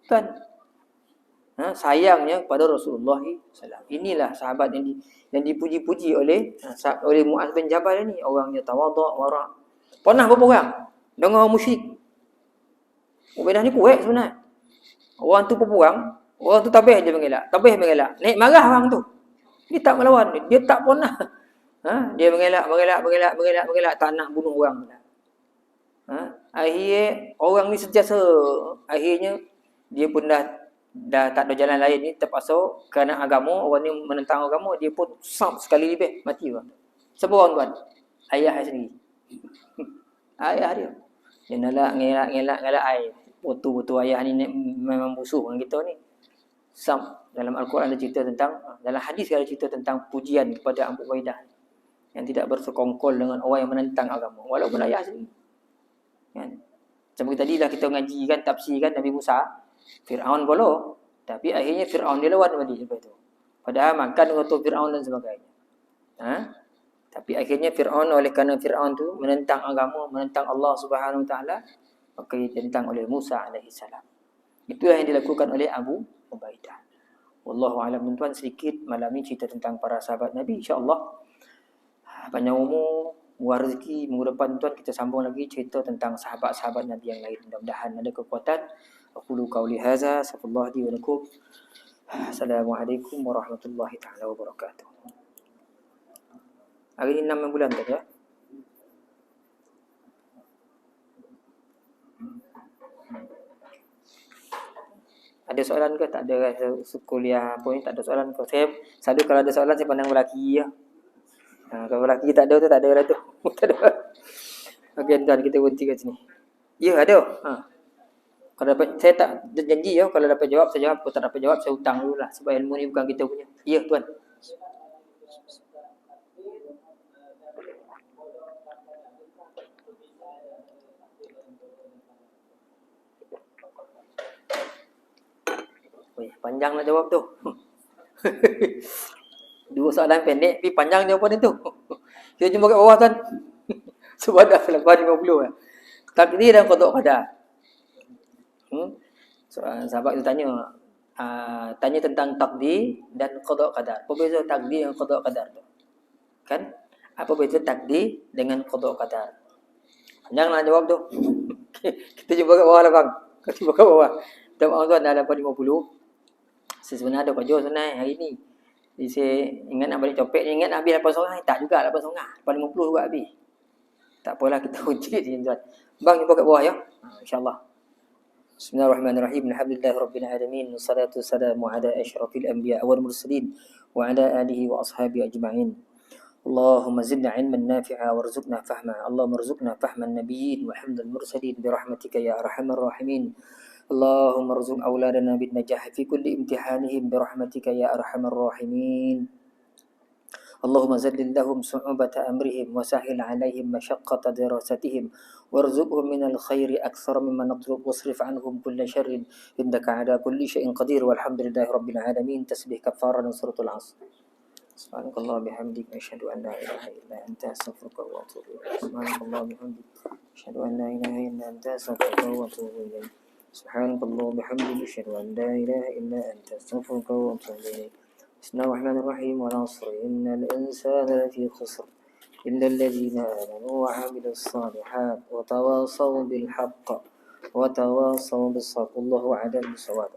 Kan? Sayangnya kepada Rasulullah SAW. Inilah sahabat yang dipuji-puji oleh Muaz bin Jabal ni. Orangnya tawaduk, wara'. Pernah berapa orang? Dengan orang musyrik. Ubaidah ni kuat sebenarnya. Orang tu berperang, orang tu tabih je mengelak. Naik marah orang tu. Dia tak melawan. Dia tak pernah. Dia mengelak. Tak nak bunuh orang. Akhirnya, orang ni sentiasa. Akhirnya, dia pun dah tak ada jalan lain ni. Terpaksa kerana agama, orang ni menentang agama. Dia pun sam sekali lebih. Mati orang tu. Siapa orang tuan? Ayah sendiri. Ayah dia. Dia ngelak air. Betul-betul ayah ni memang musuh dengan kita ni. Dalam Al-Quran ada cerita tentang, dalam hadis ada cerita tentang pujian kepada Abu Ubaidah yang tidak bersekongkol dengan orang yang menentang agama walaupun ayah sendiri. Kan? Seperti tadi lah kita ngaji kan, tafsirkan Nabi Musa, Fir'aun boleh, tapi akhirnya Fir'aun dia lawan Nabi lepas tu. Padahal makan dengan Fir'aun dan sebagainya. Tapi akhirnya Fir'aun, oleh kerana Fir'aun tu menentang agama, menentang Allah Subhanahu Wa Taala, maka ditentang oleh Musa alaihi salam. Itulah yang dilakukan oleh Abu Ubaidah. Wallahu a'lam. Tuan-tuan, sedikit malam ni cerita tentang para sahabat Nabi. InsyaAllah panjang umur, luar rezeki. Minggu depan tuan kita sambung lagi cerita tentang sahabat-sahabat Nabi yang lain. Mudah-mudahan ada kekuatan. Aqulu qawli hadza, astaghfirullah li wa lakum. Assalamualaikum warahmatullahi taala wabarakatuh. Hari ni 6 bulan tadi ya. Ada soalan ke? Tak ada kuliah apa ni, tak ada soalan ke? Saya selalu kalau ada soalan saya pandang lelaki ya. Kalau lelaki tak ada tu tak ada lah tu. Tak ada. Okey tuan, kita berhenti kat sini. Ya, ada. Kalau dapat, saya tak janji ya, kalau dapat jawab saya jawab, kalau tak dapat jawab saya hutang dululah sebab ilmu ni bukan kita punya. Ya tuan. Panjang nak jawab tu. 2 soalan pendek tapi panjang jawapan itu. Kita jumpa kat bawah tuan. Sebab dah lepas 50 lah. Takdir dan qada qadar. Sahabat tu tanya tentang takdir dan qada qadar. Apa beza takdir dengan qada qadar tu? Kan? Apa beza takdir dengan qada qadar? Panjang nak jawab tu. Kita jumpa kat bawah lah bang. Kita jumpa kat bawah. Tuan-tuan dah lepas 50. Saya sebenarnya ada kerja sebenarnya hari ni. Jadi saya ingat nak balik copet, ingat nak habis 8 sorang. Tak juga 8 sorang. Lepas 50 juga habis. Tak apalah, kita kunci je tuan. Bang, jumpa kat bawah ya. InsyaAllah. Bismillahirrahmanirrahim. Alhamdulillah Rabbil Alamin. Wassalatu wassalamu ala asyrafil anbiya wal mursalin. Wa ala alihi wa ashabi ajma'in. Allahumma zidna ilman nafi'a warzuqna fahma. Allahumma rzuqna fahman nabiyyin wa hamdal mursalin. Birahmatika ya arhamar rahimin. اللهم ارزق أولادنا بالنجاح في كل امتحانهم برحمتك يا أرحم الراحمين. اللهم زلل لهم صعوبة أمرهم وسهل عليهم مشقة دراستهم وارزقهم من الخير أكثر مما نطلب واصرف عنهم كل شر إنك على كل شيء قدير والحمد لله رب العالمين. تسبيح كفارة سورة العصر. سبحانك الله بحمدك أشهد أن لا إله إلا أنت أستغفرك وأتوب إليك. سبحانك الله بحمدك أشهد أن لا إله إلا أنت أستغفرك وأتوب إليك. سبحانك اللهم وبحمدك أشهد أن لا إله إلا أنت أستغفرك وأتوب إليك. بسم الله الرحمن الرحيم. والعصر إن الإنسان لفي خسر إلا الذين آمنوا وعملوا الصالحات وتواصوا بالحق وتواصوا بالصبر. الله أعلم بالصواب.